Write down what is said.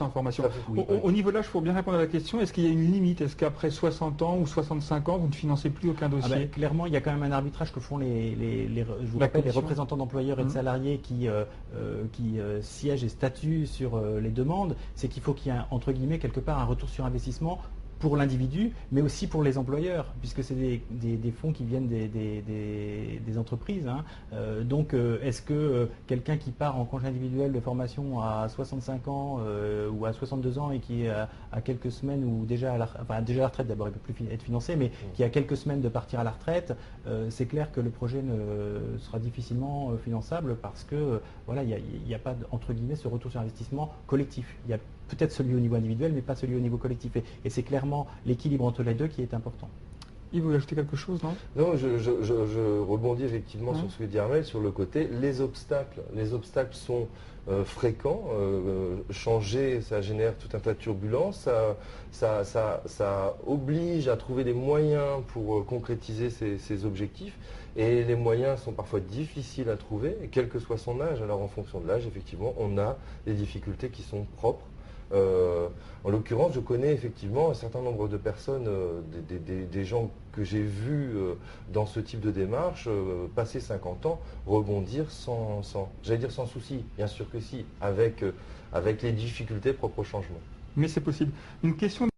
en formation. Oui, Au niveau de l'âge, il faut bien répondre à la question, est-ce qu'il y a une limite? Est-ce qu'après 60 ans ou 65 ans, vous ne financez plus aucun dossier? Clairement, il y a quand même un arbitrage que font je vous La rappelle, les commission. représentants d'employeurs et de salariés qui siègent et statuent sur les demandes. C'est qu'il faut qu'il y ait, entre guillemets, quelque part un retour sur investissement pour l'individu, mais aussi pour les employeurs, puisque c'est des fonds qui viennent des entreprises. Hein. Donc, est-ce que quelqu'un qui part en congé individuel de formation à 65 ans ou à 62 ans et qui est à quelques semaines ou déjà à la retraite, d'abord il ne peut plus être financé, mais qui a quelques semaines de partir à la retraite, c'est clair que le projet sera difficilement finançable parce que voilà, il n'y a pas, entre guillemets, ce retour sur investissement collectif. Il y a peut-être celui au niveau individuel, mais pas celui au niveau collectif. Et c'est clairement l'équilibre entre les deux qui est important. Il voulait ajouter quelque chose, non? Non, je rebondis effectivement sur ce que dit Armel, sur le côté, les obstacles sont fréquents, changer, ça génère tout un tas de turbulences, ça oblige à trouver des moyens pour concrétiser ces objectifs, et les moyens sont parfois difficiles à trouver, quel que soit son âge. Alors en fonction de l'âge, effectivement, on a des difficultés qui sont propres. En l'occurrence, je connais effectivement un certain nombre de personnes, des gens que j'ai vus dans ce type de démarche, passer 50 ans, rebondir j'allais dire sans souci, bien sûr que si, avec les difficultés propres au changement. Mais c'est possible. Une question